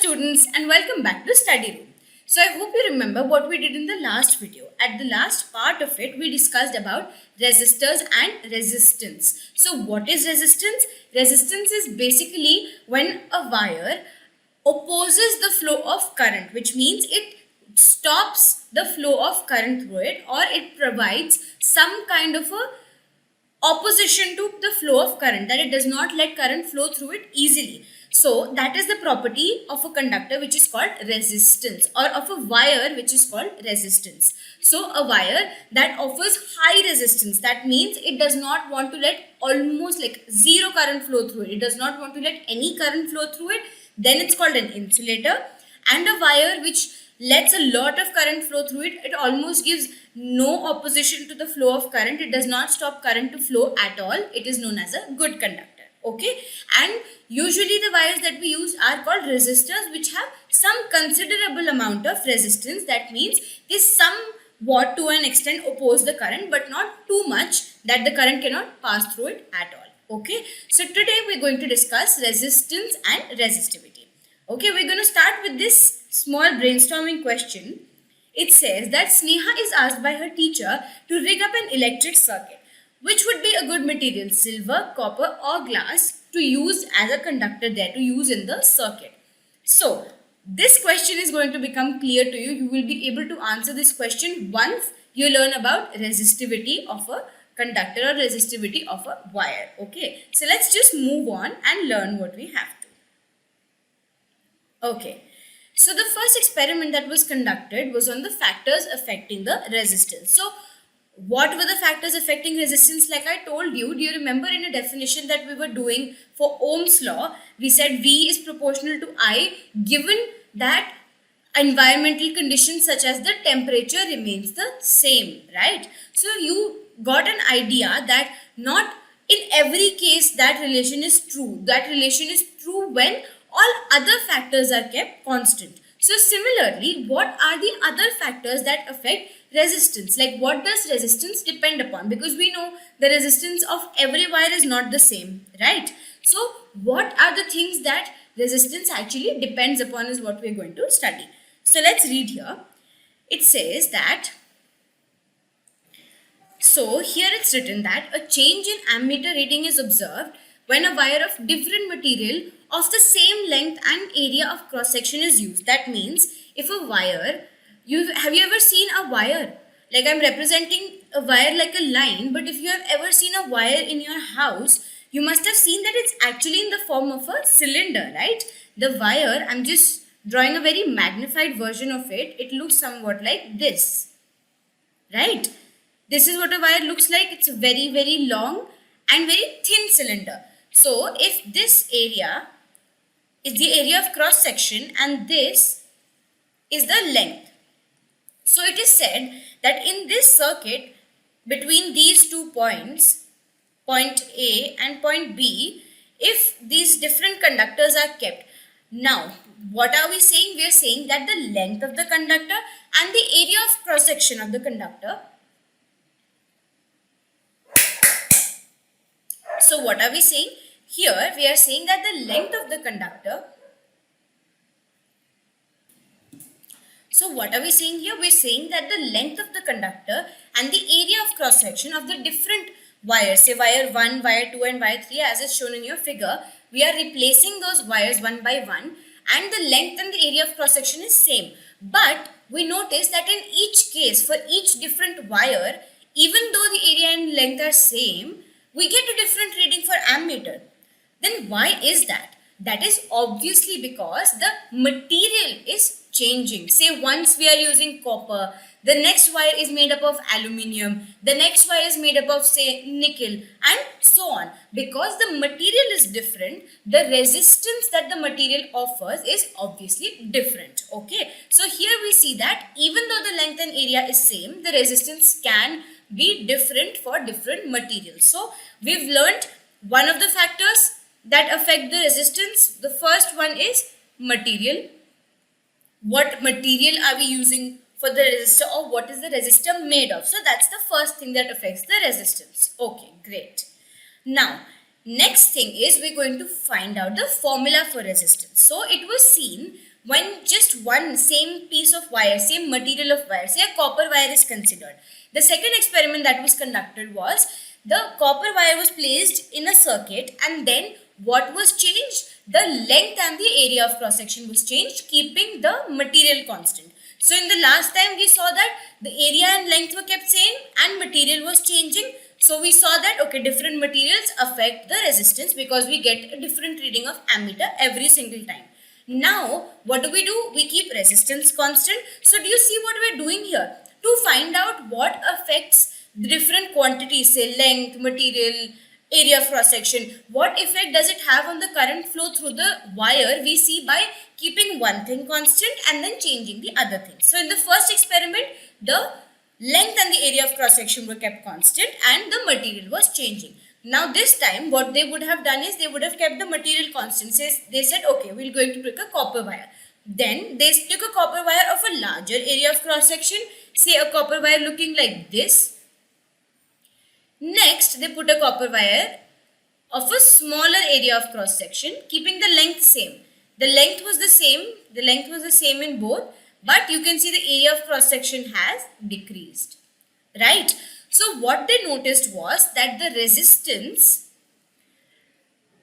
students, and welcome back to Study Room. So I hope you remember what we did in the last video. At the last part of it, we discussed about resistors and resistance. So what is resistance? Resistance is basically when a wire opposes the flow of current, which means it stops the flow of current through it, or it provides some kind of a opposition to the flow of current, that it does not let current flow through it easily. So that is the property of a conductor, which is called resistance, or of a wire, which is called resistance. So a wire that offers high resistance, that means it does not want to let almost like zero current flow through it. It does not want to let any current flow through it. Then it's called an insulator. And a wire which lets a lot of current flow through it, it almost gives no opposition to the flow of current. It does not stop current to flow at all. It is known as a good conductor. Okay, and usually the wires that we use are called resistors, which have some considerable amount of resistance. That means they somewhat to an extent oppose the current, but not too much that the current cannot pass through it at all. Okay, so today we're going to discuss resistance and resistivity. Okay, we're going to start with this small brainstorming question. It says that Sneha is asked by her teacher to rig up an electric circuit. Which would be a good material, silver, copper or glass, to use as a conductor there, to use in the circuit? So, this question is going to become clear to you. You will be able to answer this question once you learn about resistivity of a conductor or resistivity of a wire. Okay, so let's just move on and learn what we have to. Okay, so the first experiment that was conducted was on the factors affecting the resistance. So what were the factors affecting resistance? Like I told you, do you remember in a definition that we were doing for Ohm's law, we said V is proportional to I given that environmental conditions such as the temperature remains the same, right? So you got an idea that not in every case that relation is true. That relation is true when all other factors are kept constant. So similarly, what are the other factors that affect resistance? Like what does resistance depend upon? Because we know the resistance of every wire is not the same, right? So what are the things that resistance actually depends upon is what we're going to study. So let's read here. It says that, so here it's written that a change in ammeter reading is observed when a wire of different material of the same length and area of cross section is used. That means if a wire, have you ever seen a wire? Like I'm representing a wire like a line, but if you have ever seen a wire in your house, you must have seen that it's actually in the form of a cylinder, right? The wire, I'm just drawing a very magnified version of it. It looks somewhat like this, right? This is what a wire looks like. It's a very, very long and very thin cylinder. So if this area is the area of cross section and this is the length. So it is said that in this circuit between these 2 points, point A and point B, if these different conductors are kept. Now, what are we saying? We are saying that the length of the conductor and the area of cross section of the conductor. So what are we saying? Here we are saying that the length of the conductor. So what are we saying here? We're saying that the length of the conductor and the area of cross section of the different wires, say wire 1, wire 2 and wire 3 as is shown in your figure, we are replacing those wires one by one and the length and the area of cross section is same. But we notice that in each case, for each different wire, even though the area and length are same, we get a different reading for ammeter. Then why is that? That is obviously because the material is changing. Say once we are using copper, the next wire is made up of aluminium, the next wire is made up of say nickel and so on. Because the material is different, the resistance that the material offers is obviously different. Okay, so here we see that even though the length and area is same, the resistance can be different for different materials. So we've learned one of the factors that affect the resistance. The first one is material. What material are we using for the resistor, or what is the resistor made of? So that's the first thing that affects the resistance. Okay, great. Now, next thing is we're going to find out the formula for resistance. So it was seen when just one same piece of wire, same material of wire, say a copper wire is considered. The second experiment that was conducted was the copper wire was placed in a circuit, and then what was changed? The length and the area of cross section was changed, keeping the material constant. So in the last time we saw that the area and length were kept same and material was changing. So we saw that okay, different materials affect the resistance because we get a different reading of ammeter every single time. Now what do? We keep resistance constant. So do you see what we are doing here? To find out what affects the different quantities, say length, material, area of cross section, what effect does it have on the current flow through the wire, we see by keeping one thing constant and then changing the other thing. So in the first experiment, the length and the area of cross section were kept constant and the material was changing. Now this time what they would have done is they would have kept the material constant. They said okay, we're going to take a copper wire. Then they took a copper wire of a larger area of cross section, say a copper wire looking like this. Next, they put a copper wire of a smaller area of cross section, keeping the length same. The length was the same in both, but you can see the area of cross section has decreased, right? So what they noticed was that the resistance,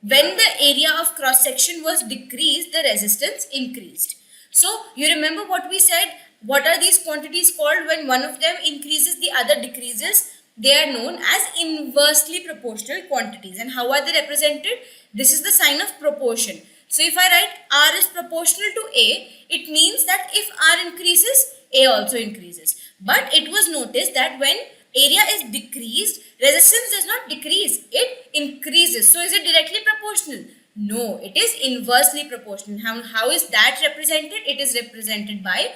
when the area of cross section was decreased, the resistance increased. So you remember what we said? What are these quantities called when one of them increases, the other decreases? They are known as inversely proportional quantities. And how are they represented? This is the sign of proportion. So if I write R is proportional to A, it means that if R increases, A also increases. But it was noticed that when area is decreased, resistance does not decrease, it increases. So is it directly proportional? No, it is inversely proportional. How is that represented? It is represented by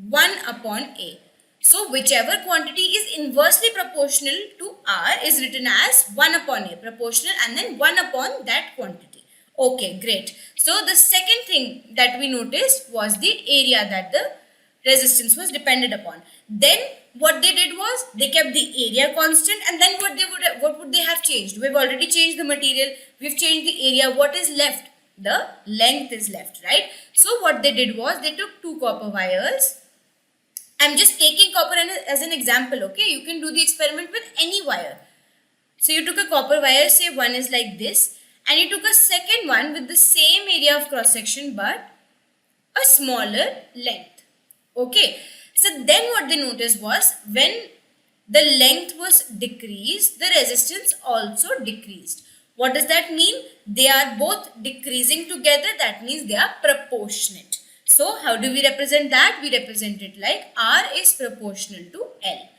1 upon A. So whichever quantity is inversely proportional to R is written as 1 upon A, proportional, and then 1 upon that quantity. Okay, great. So the second thing that we noticed was the area that the resistance was dependent upon. Then what they did was they kept the area constant, and then what would they have changed? We've already changed the material, we've changed the area. What is left? The length is left, right? So what they did was they took two copper wires. I'm just taking copper as an example, okay? You can do the experiment with any wire. So you took a copper wire, say one is like this, and you took a second one with the same area of cross section but a smaller length, okay? So then what they noticed was when the length was decreased, the resistance also decreased. What does that mean? They are both decreasing together, that means they are proportionate. So how do we represent that? We represent it like R is proportional to L.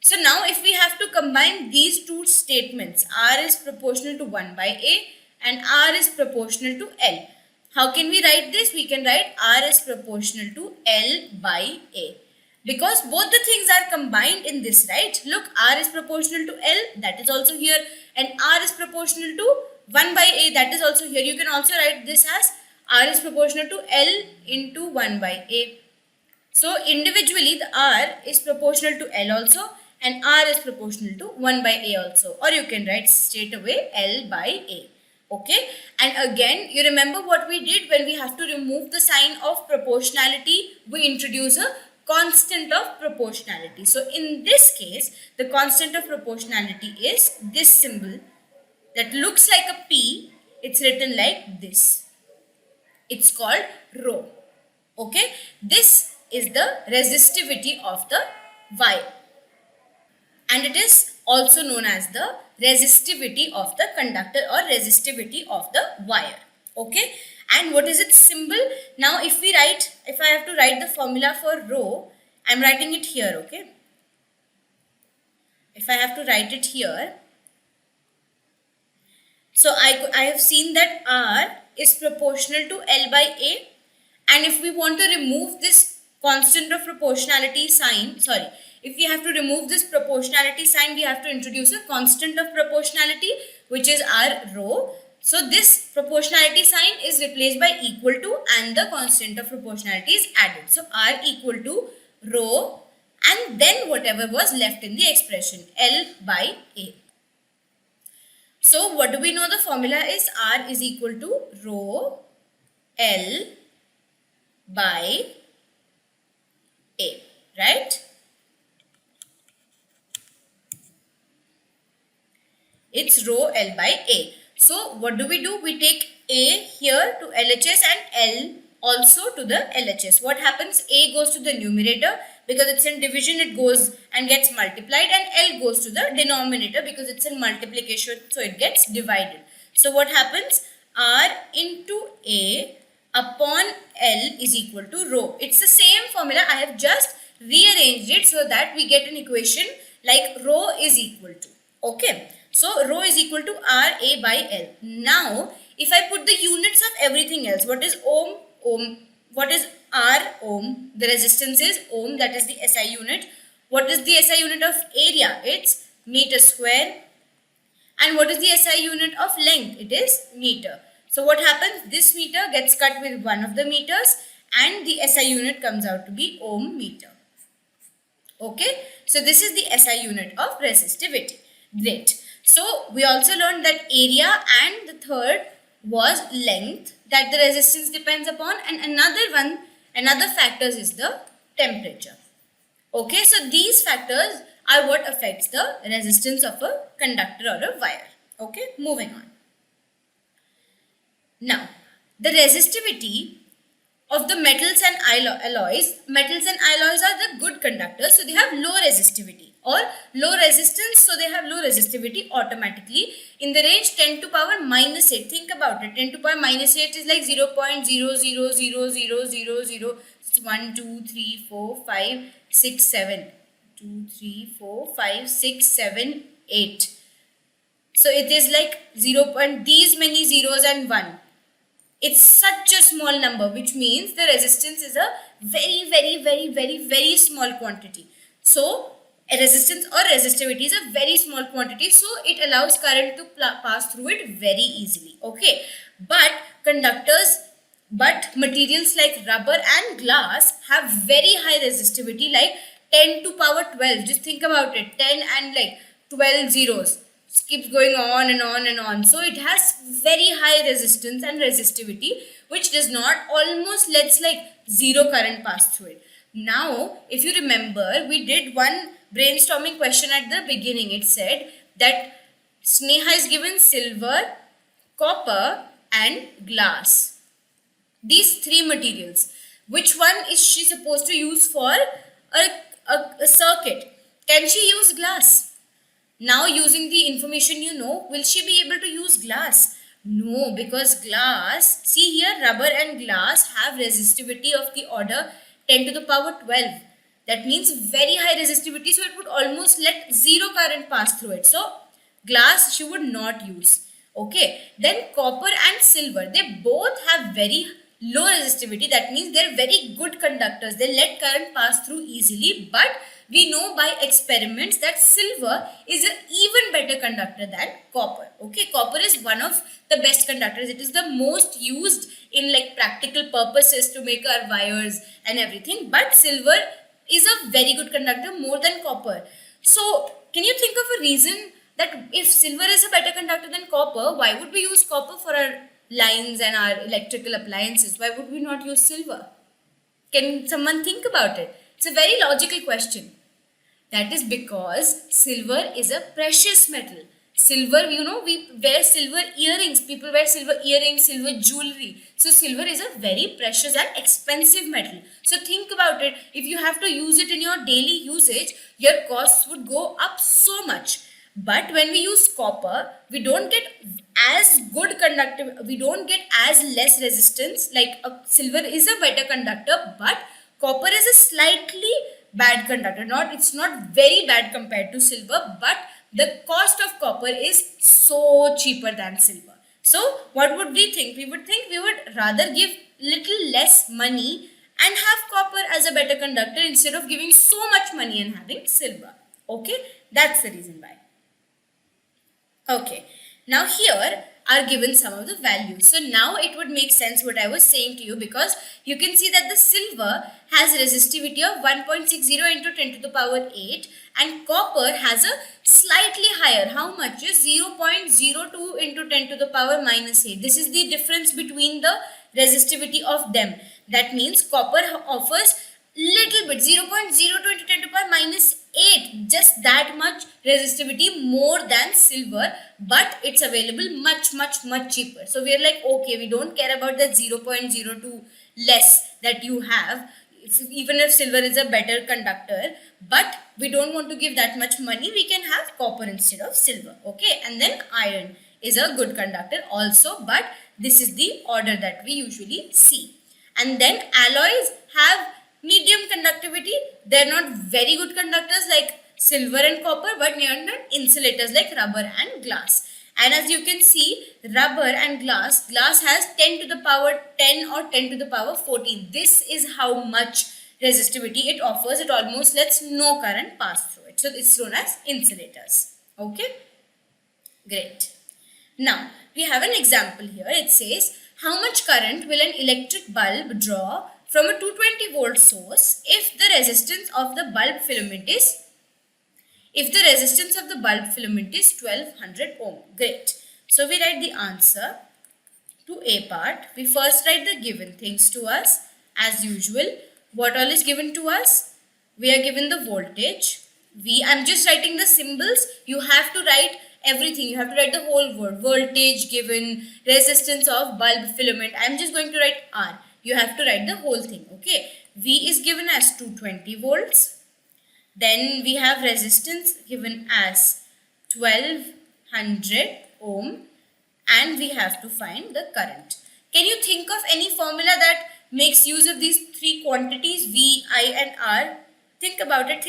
So now if we have to combine these two statements, R is proportional to 1 by A and R is proportional to L. How can we write this? We can write R is proportional to L by A. Because both the things are combined in this, right? Look, R is proportional to L, that is also here. And R is proportional to 1 by A, that is also here. You can also write this as R is proportional to L into 1 by A. So individually the R is proportional to L also and R is proportional to 1 by A also. Or you can write straight away L by A. Okay. And again, you remember what we did when we have to remove the sign of proportionality, we introduce a constant of proportionality. So in this case, the constant of proportionality is this symbol that looks like a P. It's written like this. It's called rho. Okay. This is the resistivity of the wire. And it is also known as the resistivity of the conductor or resistivity of the wire. Okay. And what is its symbol? Now if I have to write the formula for rho, I'm writing it here. Okay. If I have to write it here. So I have seen that R is proportional to L by A, and if we want to remove this constant of proportionality sign, if we have to remove this proportionality sign, we have to introduce a constant of proportionality, which is R rho. So this proportionality sign is replaced by equal to and the constant of proportionality is added. So R equal to rho and then whatever was left in the expression, L by A. So what do we know the formula is? R is equal to rho L by A, right? It's rho L by A. So what do? We take A here to LHS and L also to the LHS. What happens? A goes to the numerator because it's in division, it goes and gets multiplied, and L goes to the denominator because it's in multiplication, so it gets divided. So what happens? R into A upon L is equal to rho. It's the same formula. I have just rearranged it so that we get an equation like rho is equal to. Okay. So rho is equal to RA by L. Now, if I put the units of everything else, what is ohm? Ohm. What is R? Ohm. The resistance is ohm, that is the SI unit. What is the SI unit of area? It's meter square. And what is the SI unit of length? It is meter. So what happens? This meter gets cut with one of the meters and the SI unit comes out to be ohm meter. Okay. So this is the SI unit of resistivity. Great. So we also learned that area and the third was length that the resistance depends upon, and another factors is the temperature. Okay, so these factors are what affects the resistance of a conductor or a wire. Okay, moving on. Now, the resistivity of the metals and alloys are the good conductors, so they have low resistivity, or low resistance, so they have low resistivity automatically in the range 10 to power minus 8. Think about it. 10 to power minus 8 is like 0.000000. It's 1, 2, 3, 4, 5, 6, 7. 2, 3, 4, 5, 6, 7, 8. So it is like 0. These many zeros and 1. It's such a small number, which means the resistance is a very small quantity. So a resistance or resistivity is a very small quantity, so it allows current to pass through it very easily. Okay, but materials like rubber and glass have very high resistivity, like 10 to power 12. Just think about it, 10 and like 12 zeros. Keeps going on and on and on. So it has very high resistance and resistivity, which does not almost lets like zero current pass through it. Now, if you remember, we did one brainstorming question at the beginning. It said that Sneha is given silver, copper and glass. These three materials. Which one is she supposed to use for a circuit? Can she use glass? Now, using the information you know, will she be able to use glass? No, because glass, see here, rubber and glass have resistivity of the order 10 to the power 12. That means very high resistivity, so it would almost let zero current pass through it. So, glass she would not use. Okay, then copper and silver, they both have very low resistivity. That means they're very good conductors. They let current pass through easily, but we know by experiments that silver is an even better conductor than copper. Okay, copper is one of the best conductors. It is the most used in like practical purposes to make our wires and everything. But silver is a very good conductor more than copper. So, can you think of a reason that if silver is a better conductor than copper, why would we use copper for our lines and our electrical appliances? Why would we not use silver? Can someone think about it? It's a very logical question. That is because silver is a precious metal. Silver, you know, we wear silver earrings. People wear silver earrings, silver jewelry. So silver is a very precious and expensive metal. So think about it. If you have to use it in your daily usage, your costs would go up so much. But when we use copper, we don't get as good conductive, we don't get as less resistance. Like silver is a better conductor, but copper is a slightly bad conductor. It's not very bad compared to silver, but the cost of copper is so cheaper than silver. So what would we think? We would think we would rather give little less money and have copper as a better conductor instead of giving so much money and having silver. Okay, that's the reason why. Okay, now here are given some of the values. So now it would make sense what I was saying to you, because you can see that the silver has resistivity of 1.60 into 10 to the power 8 and copper has a slightly higher. How much is 0.02 into 10 to the power minus 8. This is the difference between the resistivity of them. That means copper offers little bit 0.02 into 10 to the power minus 8, just that much resistivity more than silver, but it's available much cheaper. So we are like, okay, we don't care about that 0.02 less that you have, even if silver is a better conductor, but we don't want to give that much money, we can have copper instead of silver. Okay, and then iron is a good conductor also, but this is the order that we usually see. And then alloys have medium conductivity. They're not very good conductors like silver and copper, but they are not insulators like rubber and glass. And as you can see, rubber and glass has 10 to the power 10 or 10 to the power 14. This is how much resistivity it offers. It almost lets no current pass through it. So it's known as insulators. Okay, great. Now we have an example here. It says, how much current will an electric bulb draw from a 220 volt source if the resistance of the bulb filament is 1200 ohm. Great. So we write the answer to A part. We first write the given things to us as usual. What all is given to us? We are given the voltage. I'm just writing the symbols. You have to write everything. You have to write the whole word. Voltage given, resistance of bulb filament. I'm just going to write R. You have to write the whole thing. Okay. V is given as 220 volts. Then we have resistance given as 1200 ohm, and we have to find the current. Can you think of any formula that makes use of these three quantities, V, I and R? Think about it.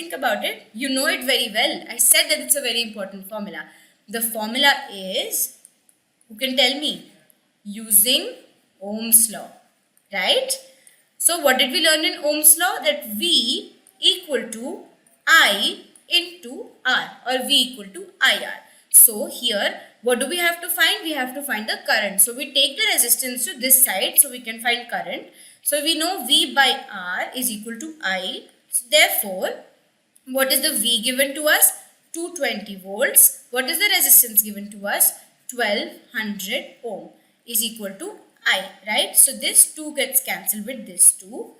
You know it very well. I said that it's a very important formula. The formula is, who can tell me? Using Ohm's law, right? So what did we learn in Ohm's law? That V equal to I into R, or V equal to IR. So here, what do we have to find? We have to find the current. So we take the resistance to this side so we can find current. So we know V by R is equal to I. So therefore, what is the V given to us? 220 volts. What is the resistance given to us? 1200 ohm is equal to I, right? So this 2 gets cancelled with this 2.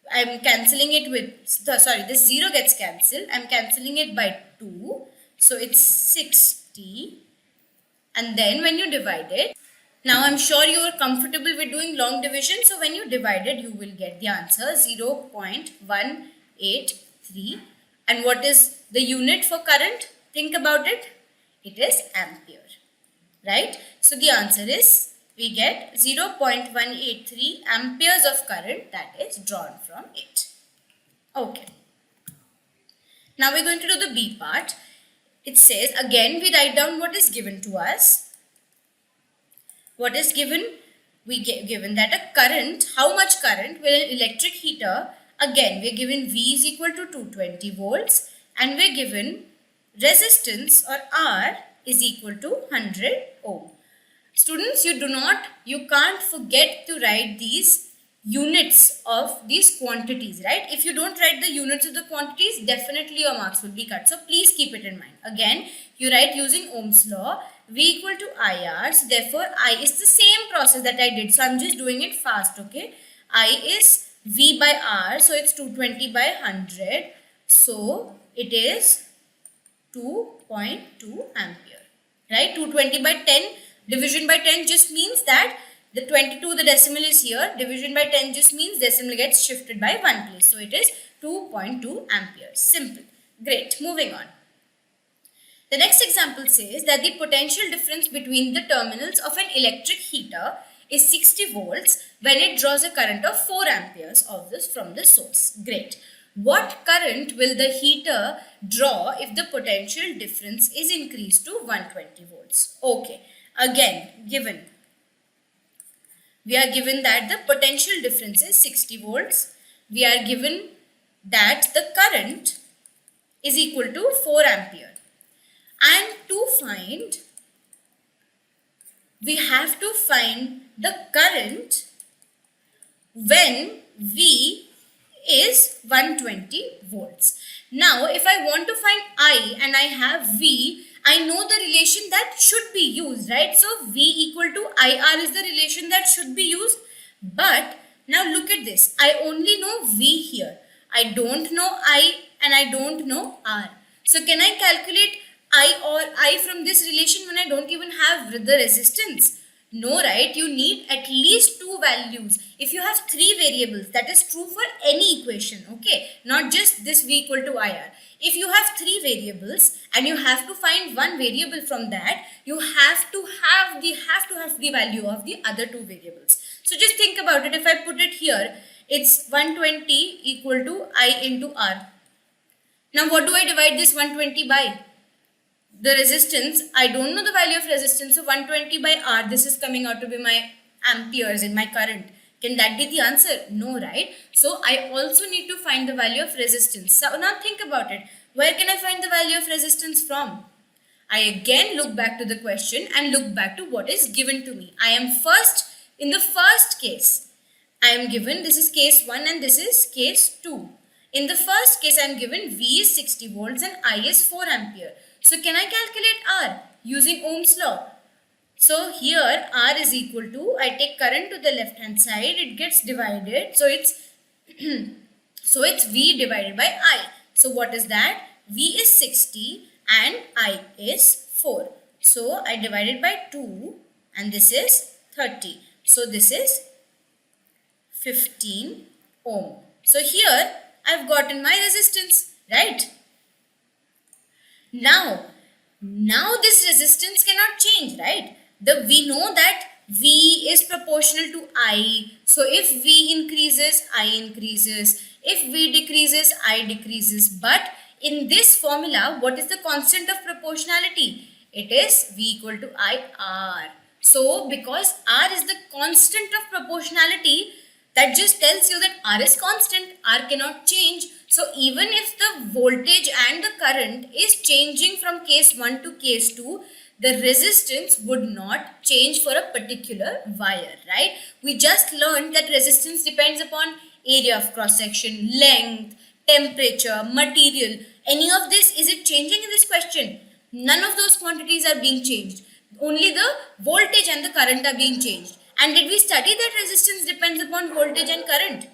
I'm cancelling it with, this 0 gets cancelled. I'm cancelling it by 2. So it's 60. And then when you divide it, now I'm sure you are comfortable with doing long division. So when you divide it, you will get the answer 0.183. And what is the unit for current? Think about it. It is ampere, right? So the answer is, we get 0.183 amperes of current that is drawn from it. Okay. Now we're going to do the B part. It says, again we write down what is given to us. What is given? We get given that a current, how much current will an electric heater, again we're given V is equal to 220 volts, and we're given resistance or R is equal to 100 ohm. Students, you can't forget to write these units of these quantities, right? If you don't write the units of the quantities, definitely your marks will be cut. So please keep it in mind. Again, you write using Ohm's law, V equal to IR. So therefore, I is the same process that I did. So I'm just doing it fast, okay? I is V by R. So it's 220 by 100. So it is 2.2 ampere, right? 220 by 10. Division by 10 just means that the 22, the decimal is here. Division by 10 just means decimal gets shifted by one place. So it is 2.2 amperes. Simple. Great. Moving on. The next example says that the potential difference between the terminals of an electric heater is 60 volts when it draws a current of 4 amperes from the source. Great. What current will the heater draw if the potential difference is increased to 120 volts? Okay. Again, we are given that the potential difference is 60 volts. We are given that the current is equal to 4 ampere. And we have to find the current when V is 120 volts. Now, if I want to find I and I have V, I know the relation that should be used, right? So V equal to IR is the relation that should be used. But now look at this. I only know V here. I don't know I and I don't know R. So can I calculate I or I from this relation when I don't even have the resistance? No, right? You need at least two values. If you have three variables, that is true for any equation, okay? Not just this V equal to IR. If you have three variables and you have to find one variable from that, you have to have the value of the other two variables. So just think about it. If I put it here, it's 120 equal to I into R. Now what do I divide this 120 by? The resistance. I don't know the value of resistance, so 120 by R, this is coming out to be my amperes in my current. Can that be the answer? No, right? So I also need to find the value of resistance. So now think about it. Where can I find the value of resistance from? I again look back to the question and look back to what is given to me. I am first, in the first case, I am given, this is case 1 and this is case 2. In the first case, I am given V is 60 volts and I is 4 ampere. So can I calculate R using Ohm's law? So here R is equal to, I take current to the left hand side, it gets divided. So it's V divided by I. So what is that? V is 60 and I is 4. So I divided by 2 and this is 30. So this is 15 ohm. So here I've gotten my resistance, right? Now this resistance cannot change, right? We know that V is proportional to I. So if V increases, I increases. If V decreases, I decreases. But in this formula, what is the constant of proportionality? It is V equal to IR. So because R is the constant of proportionality, that just tells you that R is constant, R cannot change. So even if the voltage and the current is changing from case 1 to case 2, the resistance would not change for a particular wire, right? We just learned that resistance depends upon area of cross section, length, temperature, material. Any of this, is it changing in this question? None of those quantities are being changed. Only the voltage and the current are being changed. And did we study that resistance depends upon voltage and current?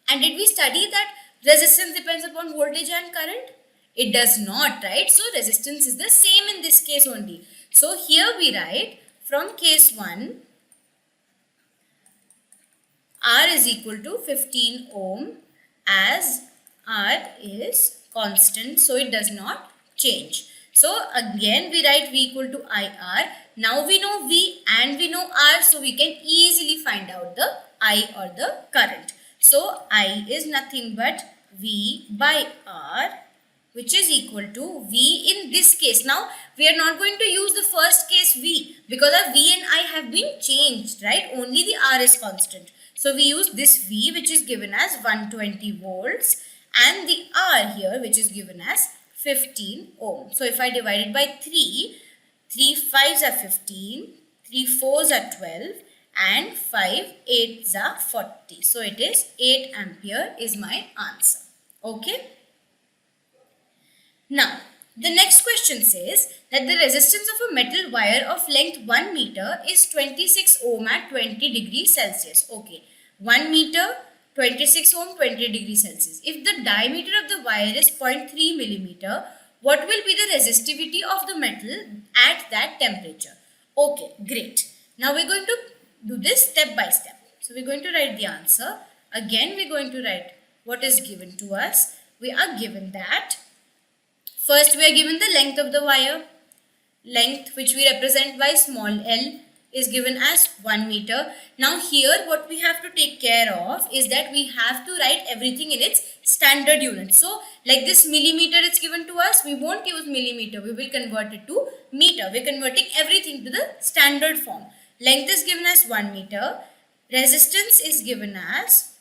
And did we study that resistance depends upon voltage and current? It does not, right? So resistance is the same in this case only. So here we write from case 1, R is equal to 15 ohm as R is constant, so it does not change. So again we write V equal to IR. Now we know V and we know R, so we can easily find out the I or the current. So I is nothing but V by R, which is equal to V in this case. Now we are not going to use the first case V because our V and I have been changed, right? Only the R is constant. So we use this V, which is given as 120 volts, and the R here, which is given as 15 ohm. So if I divide it by 3, 3 5s are 15, 3 4s are 12, and 5 8s are 40. So it is 8 ampere is my answer. Okay. Now, the next question says that the resistance of a metal wire of length 1 meter is 26 ohm at 20 degrees Celsius. Okay, 1 meter, 26 ohm, 20 degrees Celsius. If the diameter of the wire is 0.3 millimeter, what will be the resistivity of the metal at that temperature? Okay, great. Now we're going to do this step by step. So we're going to write the answer. Again, we're going to write what is given to us. We are given that first we are given the length of the wire. Length, which we represent by small l, is given as 1 meter. Now here what we have to take care of is that we have to write everything in its standard unit. So like this millimeter is given to us, we won't use millimeter, we will convert it to meter. We're converting everything to the standard form. Length is given as 1 meter. Resistance is given as,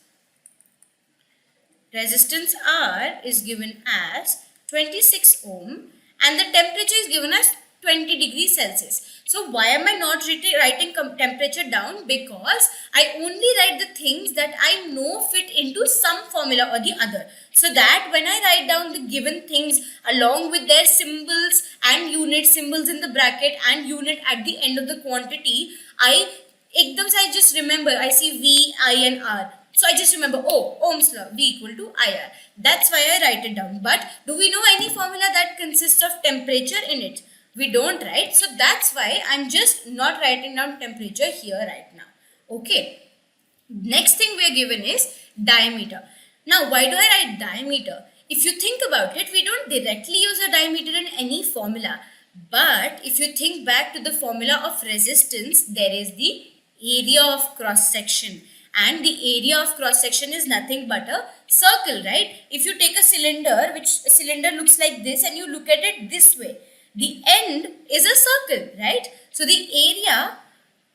resistance R is given as 26 ohm, and the temperature is given as 20 degrees Celsius. So why am I not writing temperature down? Because I only write the things that I know fit into some formula or the other. So that when I write down the given things along with their symbols and unit symbols in the bracket and unit at the end of the quantity, I एकदम से I just remember, I see V, I and R. So I just remember, oh, Ohm's law, V equal to IR. That's why I write it down. But do we know any formula that consists of temperature in it? We don't, right? So that's why I'm just not writing down temperature here right now. Okay. Next thing we are given is diameter. Now, why do I write diameter? If you think about it, we don't directly use a diameter in any formula. But if you think back to the formula of resistance, there is the area of cross section. And the area of cross section is nothing but a circle, right? If you take a cylinder, which a cylinder looks like this, and you look at it this way, the end is a circle, right? So the area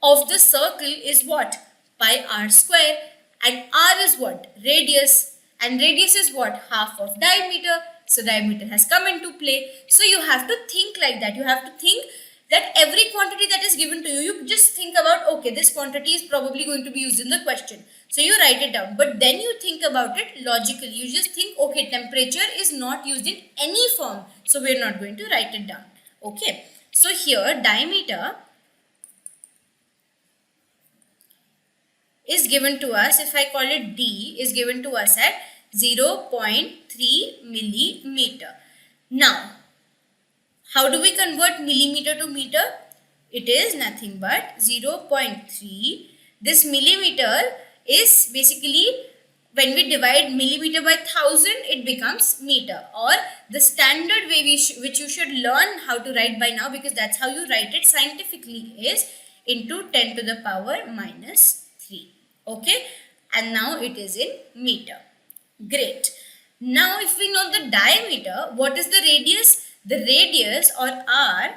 of the circle is what? Pi r square, and r is what? Radius, and radius is what? Half of diameter. So diameter has come into play. So you have to think like that. You have to think that every quantity that is given to you, you just think about, okay, this quantity is probably going to be used in the question. So you write it down. But then you think about it logically. You just think, okay, temperature is not used in any form. So we're not going to write it down. Okay. So here diameter is given to us, if I call it D, is given to us at 0.3 millimeter. Now, how do we convert millimeter to meter? It is nothing but 0.3. This millimeter is basically, when we divide millimeter by 1000, it becomes meter. Or the standard way which you should learn how to write by now, because that's how you write it scientifically, is into 10 to the power minus 3. Okay, and now it is in meter. Great. Now if we know the diameter, what is the radius? The radius, or R,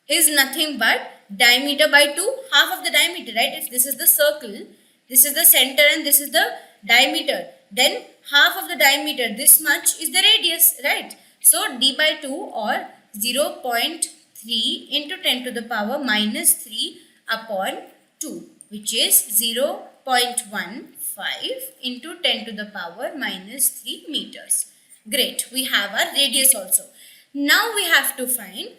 is nothing but diameter by 2, half of the diameter, right? If this is the circle, this is the center and this is the diameter, then half of the diameter, this much, is the radius, right? So D by 2, or 0.3 into 10 to the power minus 3 upon 2, which is 0.15 into 10 to the power minus 3 meters. Great, we have our radius also. Now we have to find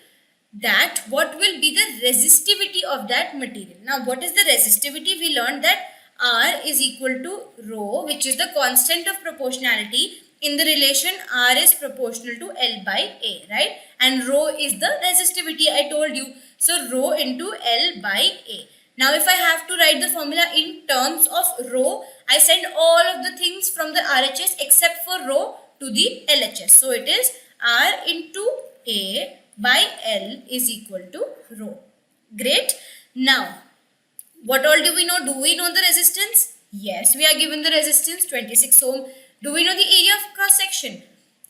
that what will be the resistivity of that material. Now what is the resistivity? We learned that R is equal to rho, which is the constant of proportionality in the relation R is proportional to L by A, right? And rho is the resistivity, I told you. So rho into L by A. Now if I have to write the formula in terms of rho, I send all of the things from the RHS except for rho to the LHS. So it is R into A by L is equal to rho. Great. Now, what all do we know? Do we know the resistance? Yes, we are given the resistance 26 ohm. Do we know the area of cross section?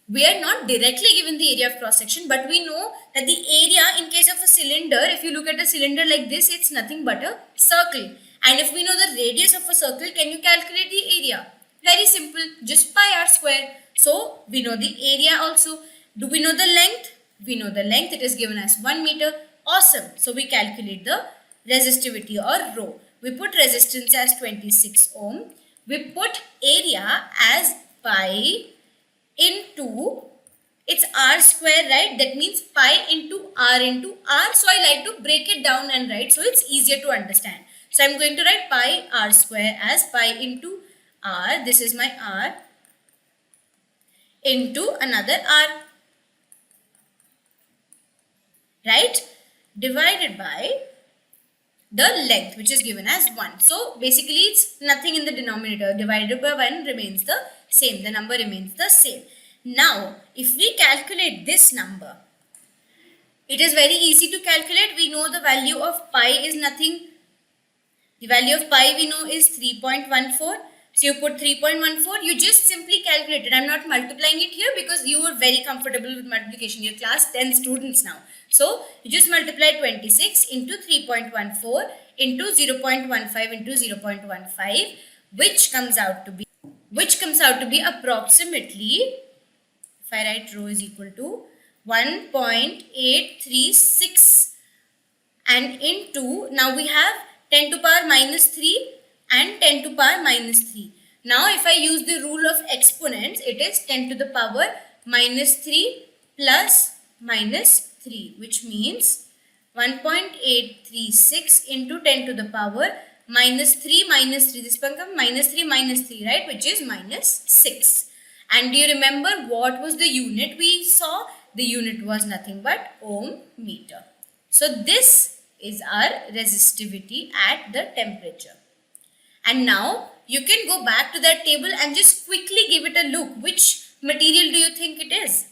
We are not directly given the area of cross section, but we know that the area in case of a cylinder, if you look at a cylinder like this, it's nothing but a circle. And if we know the radius of a circle, can you calculate the area? Very simple, just pi r square. So we know the area also. Do we know the length? We know the length, it is given as 1 meter. Awesome. So we calculate the resistivity, or rho. We put resistance as 26 ohm. We put area as pi into, it's r square, right? That means pi into r into r. So I like to break it down and write, so it's easier to understand. So I'm going to write pi r square as pi into r. This is my r into another r, right? Divided by the length, which is given as 1. So basically it's nothing in the denominator. Divided by 1 remains the same. The number remains the same. Now, if we calculate this number, it is very easy to calculate. We know the value of pi is nothing. The value of pi we know is 3.14. So you put 3.14, you just simply calculate it. I'm not multiplying it here because you are very comfortable with multiplication. Your class 10 students now. So you just multiply 26 into 3.14 into 0.15 into 0.15, which comes out to be approximately, if I write rho is equal to 1.836, and into, now we have 10 to power minus 3 and 10 to power minus 3. Now if I use the rule of exponents, it is 10 to the power minus 3 plus minus 3, which means 1.836 into 10 to the power minus 3 minus 3. This will come minus 3 minus 3, right? Which is minus 6. And do you remember what was the unit we saw? The unit was nothing but ohm meter. So this is our resistivity at the temperature. And now you can go back to that table and just quickly give it a look. Which material do you think it is?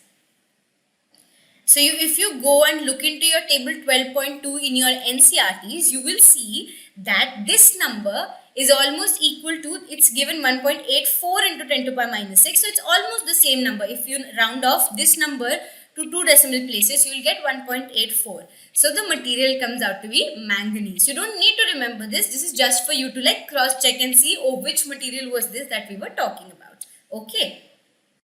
So if you go and look into your table 12.2 in your NCRTs, you will see that this number is almost equal to, it's given 1.84 into 10 to the power minus 6. So it's almost the same number. If you round off this number to 2 decimal places, you will get 1.84. So the material comes out to be manganese. You don't need to remember this. This is just for you to like cross check and see, oh, which material was this that we were talking about. Okay.